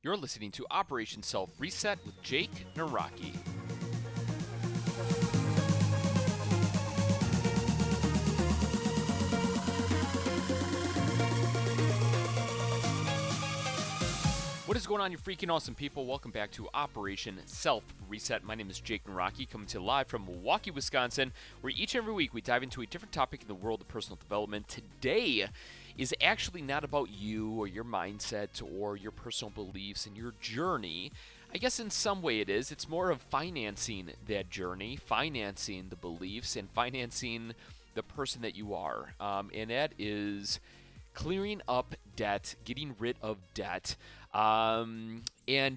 You're listening to Operation Self Reset with Jake Naraki. What is going on, you freaking awesome people? Welcome back to Operation Self Reset. My name is Jake Naraki, coming to you live from Milwaukee, Wisconsin, where each and every week we dive into a different topic in the world of personal development. Today is actually not about you or your mindset or your personal beliefs and your journey. I guess in some way it is. It's more of financing that journey, financing the beliefs, and financing the person that you are. And that is clearing up debt, getting rid of debt, and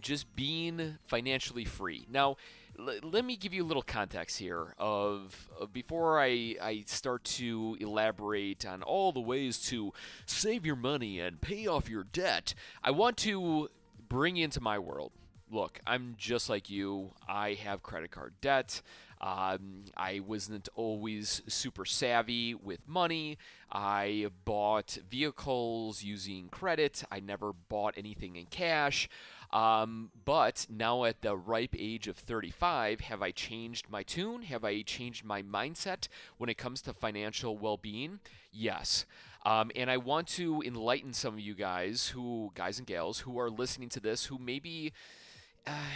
just being financially free. Now, let me give you a little context here of before I start to elaborate on all the ways to save your money and pay off your debt. I want to bring into my world. Look, I'm just like you. I have credit card debt. I wasn't always super savvy with money. I bought vehicles using credit. I never bought anything in cash. But now at the ripe age of 35, have I changed my tune? Have I changed my mindset when it comes to financial well-being? Yes. And I want to enlighten some of you guys and gals who are listening to this, who maybe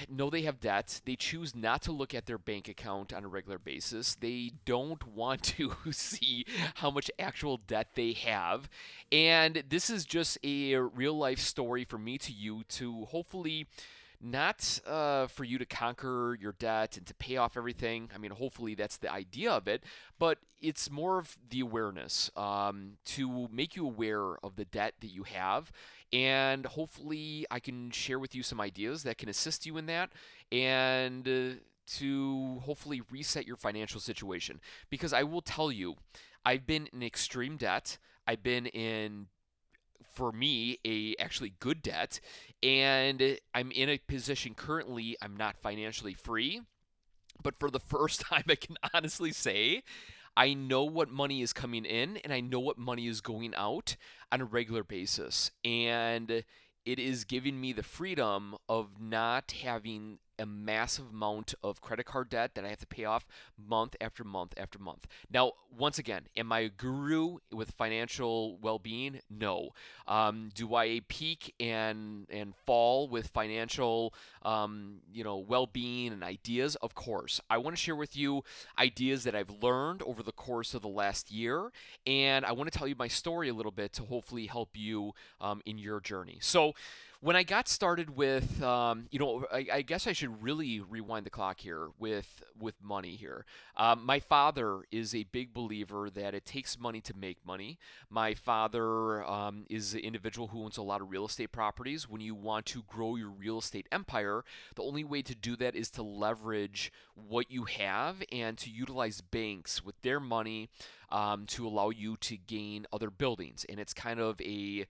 know they have debt. They choose not to look at their bank account on a regular basis. They don't want to see how much actual debt they have. And this is just a real life story from me to you to hopefully not for you to conquer your debt and to pay off everything. I mean, hopefully that's the idea of it, but it's more of the awareness to make you aware of the debt that you have. And hopefully, I can share with you some ideas that can assist you in that and to hopefully reset your financial situation. Because I will tell you, I've been in extreme debt. I've been in, for me, a actually good debt, and I'm in a position currently I'm not financially free. But for the first time, I can honestly say I know what money is coming in and I know what money is going out on a regular basis. And it is giving me the freedom of not having a massive amount of credit card debt that I have to pay off month after month after month. Now, once again, am I a guru with financial well-being? No. Do I peak and fall with financial, well-being and ideas? Of course. I want to share with you ideas that I've learned over the course of the last year, and I want to tell you my story a little bit to hopefully help you in your journey. So, when I got started with, I guess I should really rewind the clock here with money here. My father is a big believer that it takes money to make money. My father is an individual who owns a lot of real estate properties. When you want to grow your real estate empire, the only way to do that is to leverage what you have and to utilize banks with their money to allow you to gain other buildings. And it's kind of a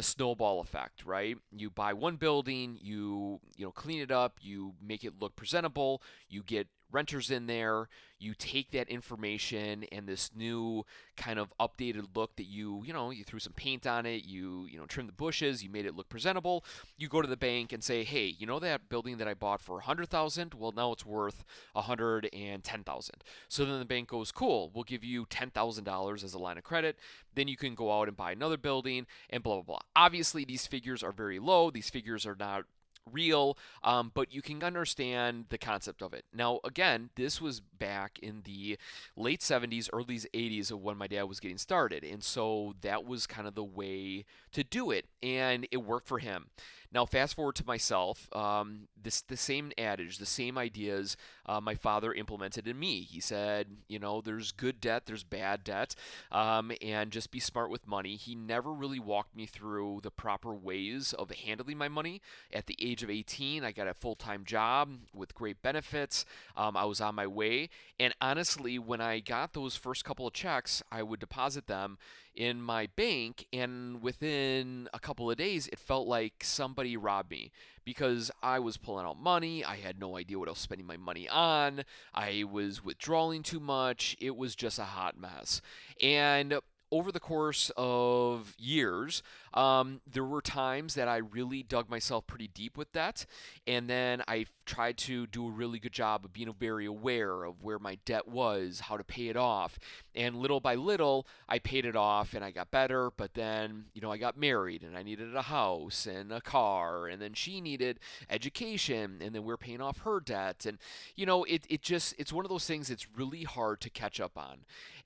snowball effect, right? You buy one building, you clean it up, you make it look presentable, you get renters in there, you take that information and this new kind of updated look that you threw some paint on it, you trim the bushes, you made it look presentable. You go to the bank and say, "Hey, you know that building that I bought for 100,000? Well, now it's worth 110,000." So then the bank goes, "Cool, we'll give you $10,000 as a line of credit. Then you can go out and buy another building and blah blah blah." Obviously, these figures are very low. These figures are not real, but you can understand the concept of it. Now, again, this was back in the late 70s, early 80s of when my dad was getting started, and so that was kind of the way to do it, and it worked for him. Now, fast forward to myself, the same adage, the same ideas my father implemented in me. He said, there's good debt, there's bad debt, and just be smart with money. He never really walked me through the proper ways of handling my money. At the age of 18, I got a full-time job with great benefits. I was on my way, and honestly, when I got those first couple of checks, I would deposit them in my bank, and within a couple of days, it felt like somebody robbed me because I was pulling out money. I had no idea what I was spending my money on. I was withdrawing too much. It was just a hot mess. And over the course of years, there were times that I really dug myself pretty deep with debt, and then I tried to do a really good job of being very aware of where my debt was, how to pay it off, and little by little, I paid it off and I got better. But then, I got married and I needed a house and a car, and then she needed education, and then we're paying off her debt, and it's one of those things that's really hard to catch up on,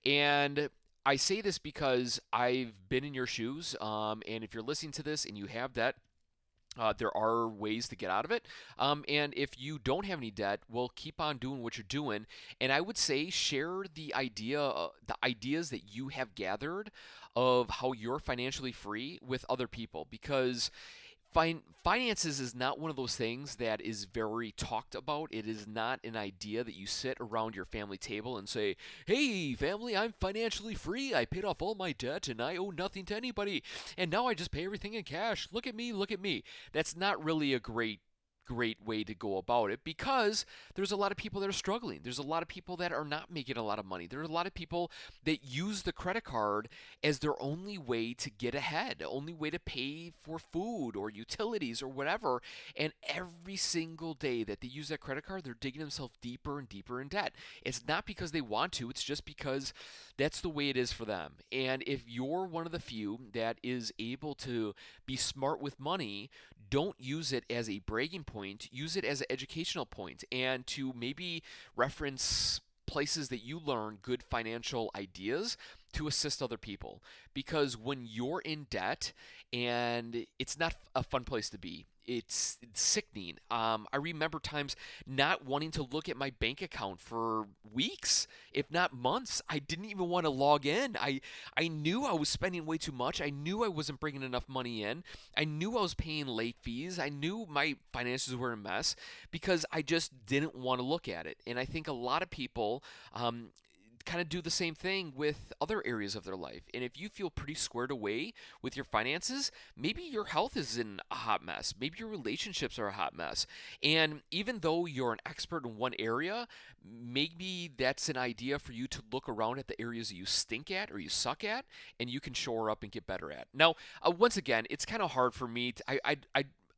and I say this because I've been in your shoes, and if you're listening to this and you have debt, there are ways to get out of it. And if you don't have any debt, well, keep on doing what you're doing. And I would say share the ideas that you have gathered of how you're financially free with other people, because finances is not one of those things that is very talked about. It is not an idea that you sit around your family table and say, "Hey, family, I'm financially free. I paid off all my debt and I owe nothing to anybody. And now I just pay everything in cash. Look at me, look at me." That's not really a great way to go about it, because there's a lot of people that are struggling. There's a lot of people that are not making a lot of money. There's a lot of people that use the credit card as their only way to get ahead, only way to pay for food or utilities or whatever. And every single day that they use that credit card, they're digging themselves deeper and deeper in debt. It's not because they want to, it's just because that's the way it is for them. And if you're one of the few that is able to be smart with money, don't use it as a bragging point, use it as an educational point, and to maybe reference places that you learn good financial ideas to assist other people. Because when you're in debt, and it's not a fun place to be, it's sickening. I remember times not wanting to look at my bank account for weeks, if not months. I didn't even want to log in. I knew I was spending way too much. I knew I wasn't bringing enough money in. I knew I was paying late fees. I knew my finances were a mess because I just didn't want to look at it. And I think a lot of people kind of do the same thing with other areas of their life. And if you feel pretty squared away with your finances, maybe your health is in a hot mess. Maybe your relationships are a hot mess. And even though you're an expert in one area, maybe that's an idea for you to look around at the areas that you stink at or you suck at, and you can shore up and get better at. Now, once again, it's kind of hard for me to,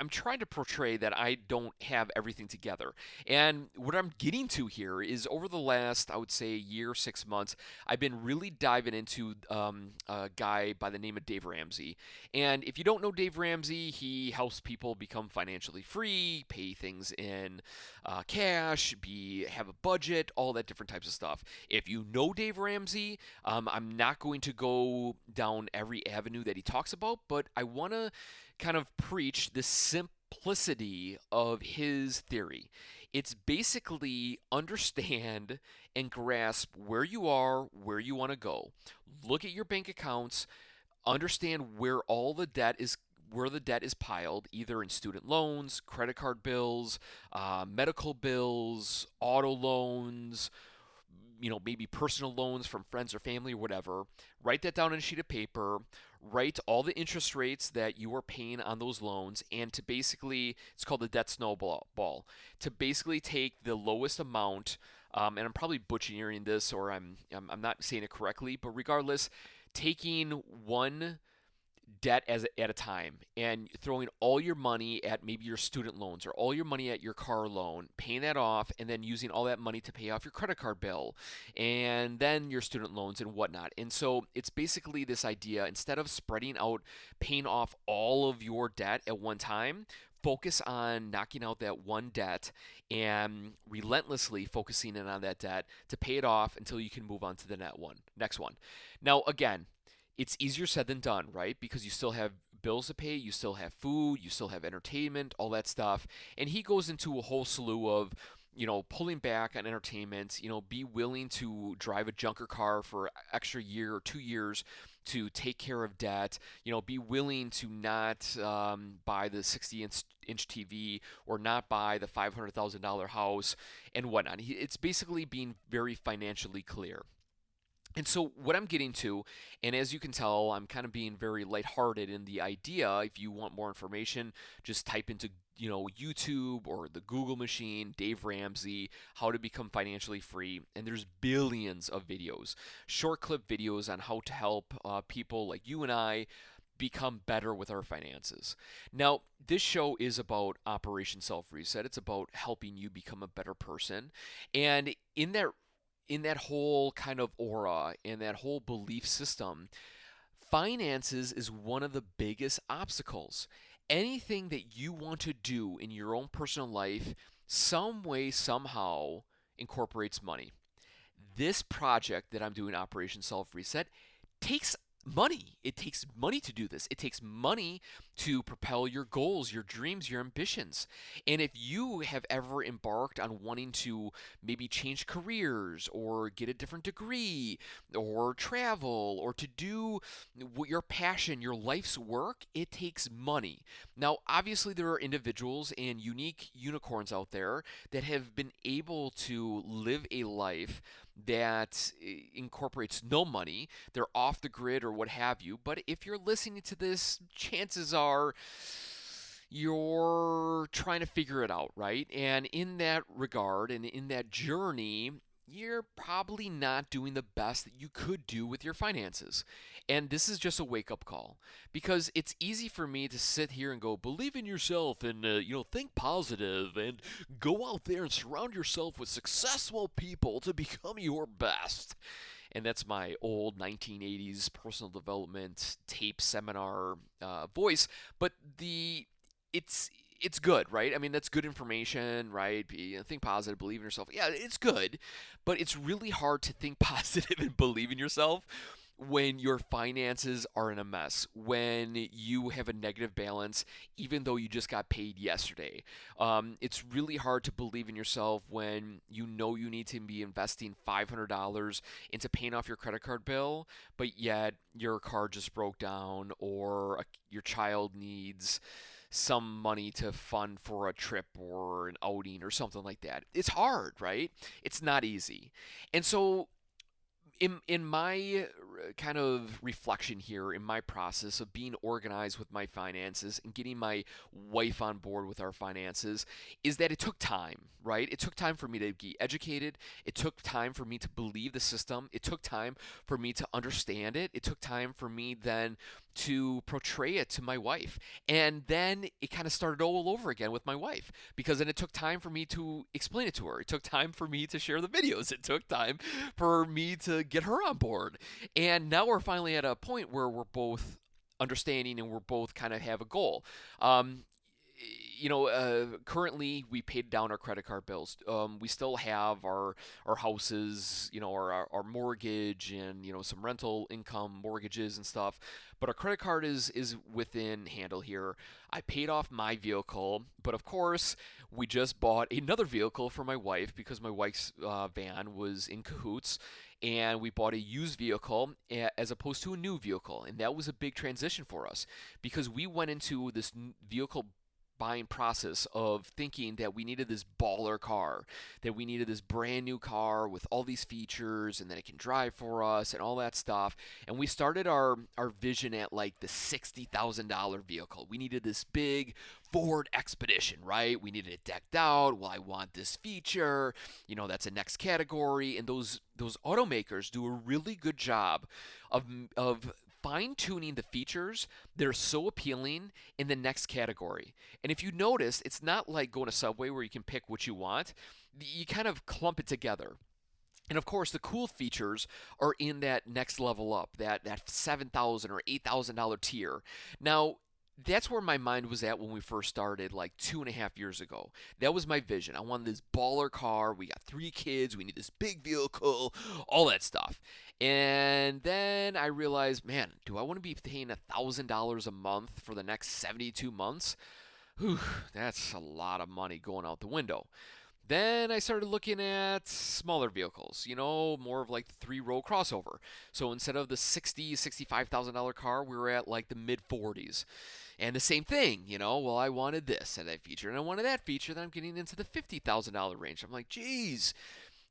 I'm trying to portray that I don't have everything together. And what I'm getting to here is over the last, I would say, year, 6 months, I've been really diving into a guy by the name of Dave Ramsey. And if you don't know Dave Ramsey, he helps people become financially free, pay things in cash, have a budget, all that different types of stuff. If you know Dave Ramsey, I'm not going to go down every avenue that he talks about, but I want to kind of preach the simplicity of his theory. It's basically understand and grasp where you are, where you want to go. Look at your bank accounts, understand where the debt is piled, either in student loans, credit card bills, medical bills, auto loans, maybe personal loans from friends or family or whatever. Write that down on a sheet of paper. Write all the interest rates that you are paying on those loans, and to basically, it's called the debt snowball, to basically take the lowest amount, and I'm probably butchering this, or I'm not saying it correctly, but regardless, taking one debt at a time and throwing all your money at maybe your student loans or all your money at your car loan, paying that off, and then using all that money to pay off your credit card bill and then your student loans and whatnot. And so it's basically this idea, instead of spreading out, paying off all of your debt at one time, focus on knocking out that one debt and relentlessly focusing in on that debt to pay it off until you can move on to the next one. Now, again, it's easier said than done, right? Because you still have bills to pay, you still have food, you still have entertainment, all that stuff. And he goes into a whole slew of, pulling back on entertainment, be willing to drive a junker car for extra year or 2 years to take care of debt, be willing to not buy the 60-inch TV or not buy the $500,000 house and whatnot. It's basically being very financially clear. And so, what I'm getting to, and as you can tell, I'm kind of being very lighthearted in the idea. If you want more information, just type into YouTube or the Google machine, Dave Ramsey, how to become financially free, and there's billions of videos, short clip videos on how to help people like you and I become better with our finances. Now, this show is about Operation Self Reset. It's about helping you become a better person, and in that whole kind of aura and that whole belief system, finances is one of the biggest obstacles. Anything that you want to do in your own personal life, some way, somehow incorporates money. This project that I'm doing, Operation Self Reset, takes money. It takes money to do this. It takes money to propel your goals, your dreams, your ambitions. And if you have ever embarked on wanting to maybe change careers or get a different degree or travel or to do your passion, your life's work, it takes money. Now, obviously, there are individuals and unique unicorns out there that have been able to live a life that incorporates no money. They're off the grid or what have you. But if you're listening to this, chances are you're trying to figure it out, right? And in that regard and in that journey, you're probably not doing the best that you could do with your finances. And this is just a wake up call because it's easy for me to sit here and go, believe in yourself and, think positive and go out there and surround yourself with successful people to become your best. And that's my old 1980s personal development tape seminar voice. But it's it's good, right? I mean, that's good information, right? Think positive, believe in yourself. Yeah, it's good, but it's really hard to think positive and believe in yourself when your finances are in a mess, when you have a negative balance, even though you just got paid yesterday. It's really hard to believe in yourself when you know you need to be investing $500 into paying off your credit card bill, but yet your car just broke down or your child needs some money to fund for a trip or an outing or something like that. It's hard, right? It's not easy. And so in my kind of reflection here in my process of being organized with my finances and getting my wife on board with our finances is that it took time, right? It took time for me to be educated. It took time for me to believe the system. It took time for me to understand it. It took time for me then to portray it to my wife. And then it kind of started all over again with my wife because then it took time for me to explain it to her. It took time for me to share the videos. It took time for me to get her on board. And now we're finally at a point where we're both understanding and we're both kind of have a goal. Currently we paid down our credit card bills. We still have our houses, our mortgage and some rental income mortgages and stuff. But our credit card is within handle here. I paid off my vehicle, but of course we just bought another vehicle for my wife because my wife's van was in cahoots, and we bought a used vehicle as opposed to a new vehicle, and that was a big transition for us because we went into this vehicle buying process of thinking that we needed this baller car, that we needed this brand new car with all these features and that it can drive for us and all that stuff. And we started our vision at like the $60,000 vehicle. We needed this big Ford Expedition, right? We needed it decked out. Well, I want this feature. That's a next category. And those automakers do a really good job of fine-tuning the features that are so appealing in the next category. And if you notice, it's not like going to Subway where you can pick what you want. You kind of clump it together. And of course, the cool features are in that next level up, that $7,000 or $8,000 tier. Now, that's where my mind was at when we first started, like 2.5 years ago. That was my vision. I wanted this baller car. We got 3 kids. We need this big vehicle, all that stuff. And then I realized, man, do I want to be paying $1,000 a month for the next 72 months? Whew, that's a lot of money going out the window. Then I started looking at smaller vehicles, more of like the 3-row crossover. So instead of the $65,000 car, we were at like the mid 40s. And the same thing, well, I wanted this and that feature, and I wanted that feature, then I'm getting into the $50,000 range. I'm like, geez,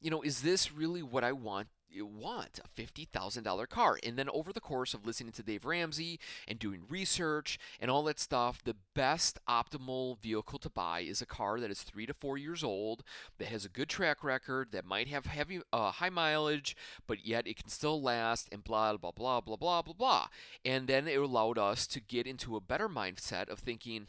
is this really what I want? want a $50,000 car. And then over the course of listening to Dave Ramsey and doing research and all that stuff, the best optimal vehicle to buy is a car that is 3 to 4 years old, that has a good track record, that might have high mileage, but yet it can still last, and blah blah blah blah blah blah blah. And then it allowed us to get into a better mindset of thinking,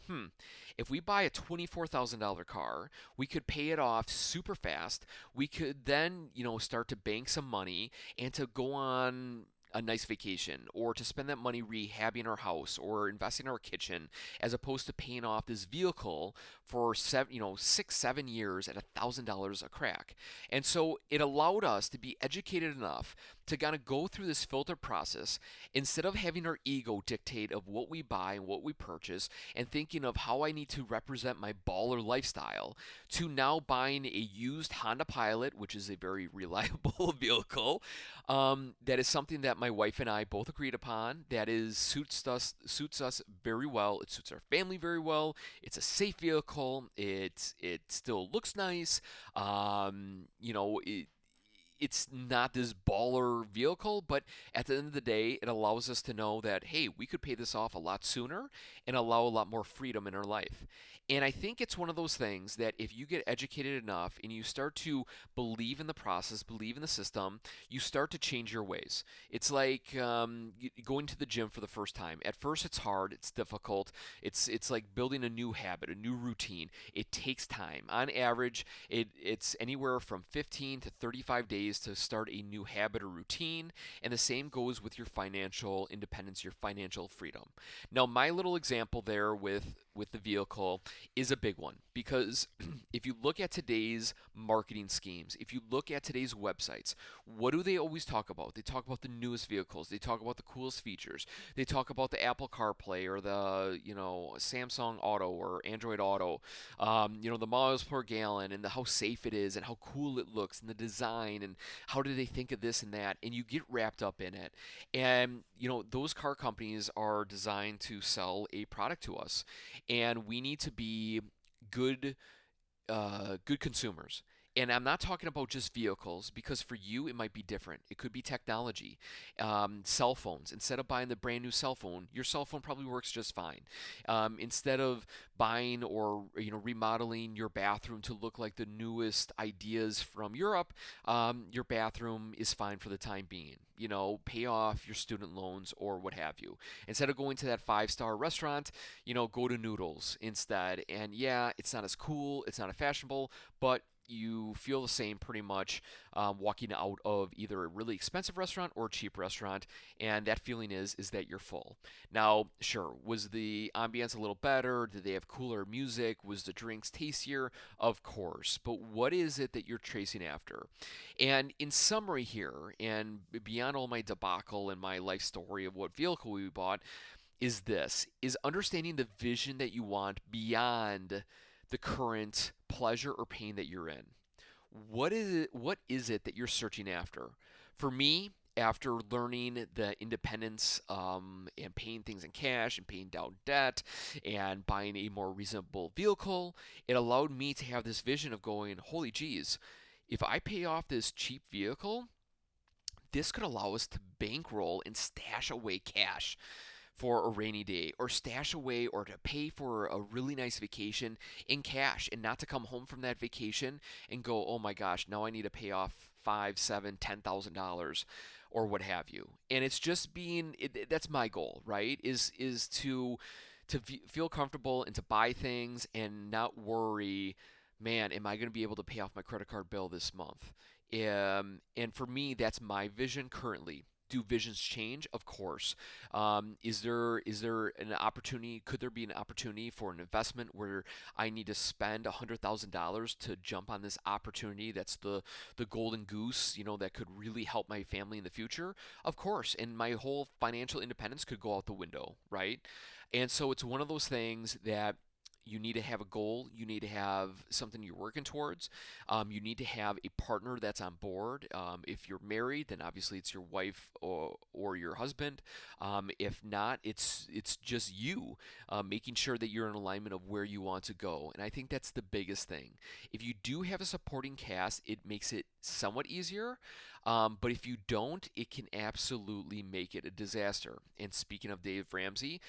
if we buy a $24,000 car, we could pay it off super fast. We could then, start to bank some money and to go on a nice vacation, or to spend that money rehabbing our house or investing in our kitchen, as opposed to paying off this vehicle for 6, 7 years at $1,000 a crack. And so it allowed us to be educated enough to kind of go through this filter process, instead of having our ego dictate of what we buy and what we purchase, and thinking of how I need to represent my baller lifestyle, to now buying a used Honda Pilot, which is a very reliable vehicle, that is something that my wife and I both agreed upon, that is suits us very well. It suits our family very well. It's a safe vehicle. It still looks nice. It's not this baller vehicle, but at the end of the day, it allows us to know that, hey, we could pay this off a lot sooner and allow a lot more freedom in our life. And I think it's one of those things that if you get educated enough and you start to believe in the process, believe in the system, you start to change your ways. It's like going to the gym for the first time. At first, it's hard, it's difficult. It's like building a new habit, a new routine. It takes time. On average, it's anywhere from 15 to 35 days to start a new habit or routine, and the same goes with your financial independence, your financial freedom. Now, my little example there with the vehicle is a big one, because if you look at today's marketing schemes, if you look at today's websites, what do they always talk about? They talk about the newest vehicles, they talk about the coolest features, they talk about the Apple CarPlay or the Samsung Auto or Android Auto, the miles per gallon, and how safe it is and how cool it looks and the design, and how do they think of this and that, and you get wrapped up in it. And those car companies are designed to sell a product to us, and we need to be good good consumers. And I'm not talking about just vehicles, because for you it might be different. It could be technology, cell phones. Instead of buying the brand new cell phone, your cell phone probably works just fine. Instead of buying or remodeling your bathroom to look like the newest ideas from Europe, your bathroom is fine for the time being. Pay off your student loans or what have you. Instead of going to that 5-star restaurant, go to Noodles instead. And yeah, it's not as cool, it's not as fashionable, but you feel the same pretty much walking out of either a really expensive restaurant or a cheap restaurant, and that feeling is that you're full. Now, sure, was the ambience a little better? Did they have cooler music? Was the drinks tastier? Of course, but what is it that you're chasing after? And in summary here, and beyond all my debacle and my life story of what vehicle we bought, is understanding the vision that you want beyond the current pleasure or pain that you're in. What is it that you're searching after? For me, after learning the independence, and paying things in cash and paying down debt and buying a more reasonable vehicle, it allowed me to have this vision of going, holy geez, if I pay off this cheap vehicle, this could allow us to bankroll and stash away cash for a rainy day, or stash away or to pay for a really nice vacation in cash, and not to come home from that vacation and go, oh my gosh, now I need to pay off five, seven, $10,000 or what have you. And it's just that's my goal, right? Is to feel comfortable and to buy things and not worry, man, am I going to be able to pay off my credit card bill this month? And for me, that's my vision currently. Do visions change? Of course. Is there an opportunity? Could there be an opportunity for an investment where I need to spend $100,000 to jump on this opportunity that's the golden goose, that could really help my family in the future? Of course. And my whole financial independence could go out the window, right? And so it's one of those things that You need to have a goal. You need to have something you're working towards. You need to have a partner that's on board. If you're married, then obviously it's your wife or your husband. If not, it's just you, making sure that you're in alignment of where you want to go. And I think that's the biggest thing. If you do have a supporting cast, it makes it somewhat easier. But if you don't, it can absolutely make it a disaster. And speaking of Dave Ramsey,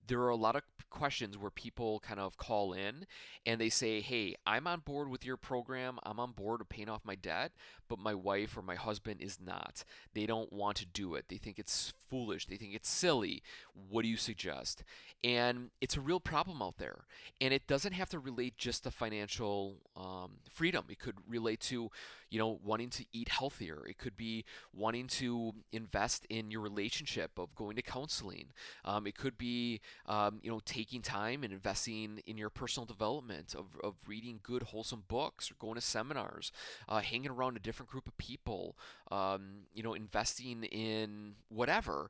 there are a lot of questions where people kind of call in and they say, "Hey, I'm on board with your program. I'm on board with paying off my debt, but my wife or my husband is not. They don't want to do it. They think it's foolish. They think it's silly. What do you suggest?" And it's a real problem out there. And it doesn't have to relate just to financial freedom. It could relate to, wanting to eat healthier. It could be wanting to invest in your relationship of going to counseling. It could be, taking time and investing in your personal development of reading good, wholesome books or going to seminars, hanging around a different group of people, investing in whatever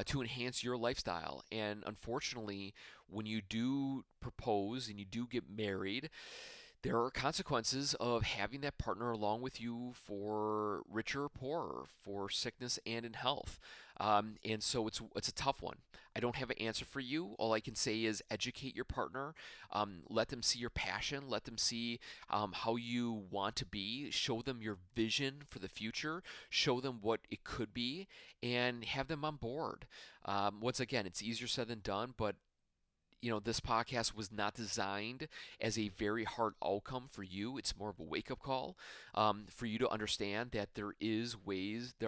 to enhance your lifestyle. And unfortunately, when you do propose and you do get married, there are consequences of having that partner along with you for richer or poorer, for sickness and in health. And so it's a tough one. I don't have an answer for you. All I can say is educate your partner, let them see your passion, let them see how you want to be, show them your vision for the future, show them what it could be, and have them on board. Once again, it's easier said than done, but this podcast was not designed as a very hard outcome for you. It's more of a wake up call for you to understand that there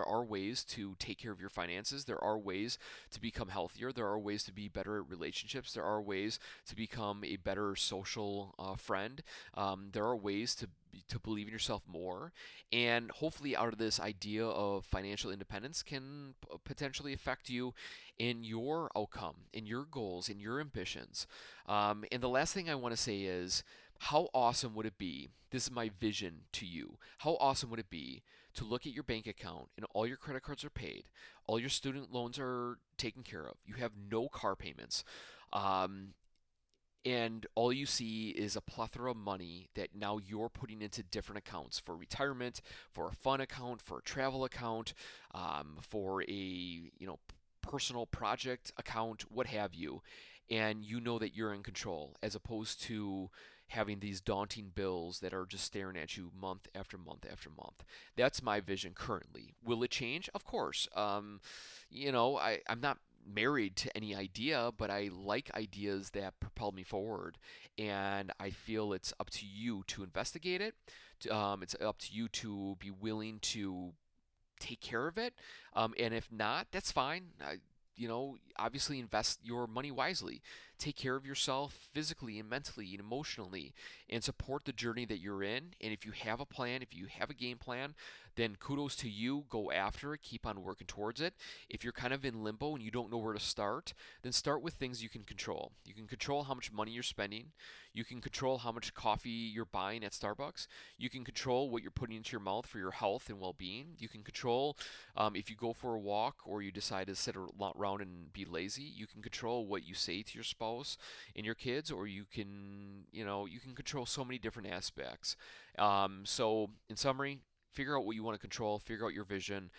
are ways to take care of your finances. There are ways to become healthier. There are ways to be better at relationships. There are ways to become a better social friend. There are ways to believe in yourself more, and hopefully out of this idea of financial independence can potentially affect you in your outcome, in your goals, in your ambitions. And the last thing I want to say is, how awesome would it be? This is my vision to you. How awesome would it be to look at your bank account and all your credit cards are paid, all your student loans are taken care of, you have no car payments, and all you see is a plethora of money that now you're putting into different accounts for retirement, for a fun account, for a travel account, for a personal project account, what have you, and you know that you're in control, as opposed to having these daunting bills that are just staring at you month after month after month. That's my vision currently. Will it change? Of course. I'm not married to any idea, but I like ideas that propel me forward, and I feel it's up to you to investigate it. It's up to you to be willing to take care of it. And if not, that's fine. Obviously invest your money wisely. Take care of yourself physically and mentally and emotionally, and support the journey that you're in. And if you have a plan, if you have a game plan, then kudos to you. Go after it. Keep on working towards it. If you're kind of in limbo and you don't know where to start, then start with things you can control. You can control how much money you're spending. You can control how much coffee you're buying at Starbucks. You can control what you're putting into your mouth for your health and well-being. You can control if you go for a walk or you decide to sit around and be lazy. You can control what you say to your spouse and your kids, or you can control so many different aspects. So in summary, figure out what you want to control, figure out your vision.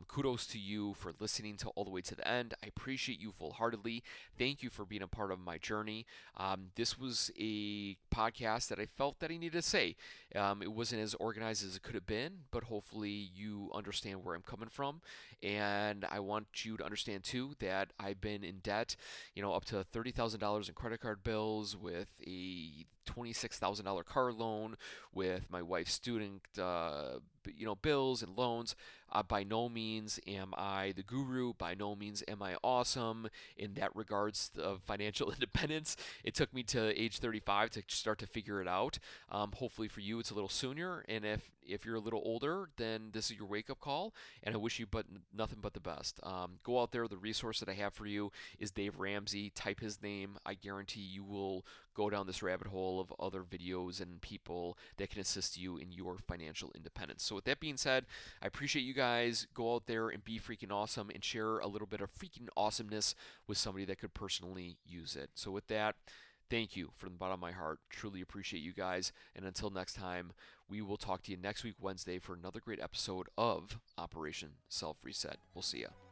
Kudos to you for listening to all the way to the end. I appreciate you full-heartedly. Thank you for being a part of my journey. This was a podcast that I felt that I needed to say. It wasn't as organized as it could have been, but hopefully you understand where I'm coming from. And I want you to understand too that I've been in debt, up to $30,000 in credit card bills, with a $26,000 car loan, with my wife's student bills and loans. By no means am I the guru. By no means am I awesome in that regards of financial independence. It took me to age 35 to start to figure it out. Hopefully for you it's a little sooner, and if you're a little older, then this is your wake-up call, and I wish you nothing but the best. Go out there. The resource that I have for you is Dave Ramsey. Type his name. I guarantee you will go down this rabbit hole of other videos and people that can assist you in your financial independence. So with that being said, I appreciate you guys. Go out there and be freaking awesome and share a little bit of freaking awesomeness with somebody that could personally use it. So with that, Thank you from the bottom of my heart. Truly appreciate you guys. And until next time, we will talk to you next week, Wednesday, for another great episode of Operation Self Reset. We'll see ya.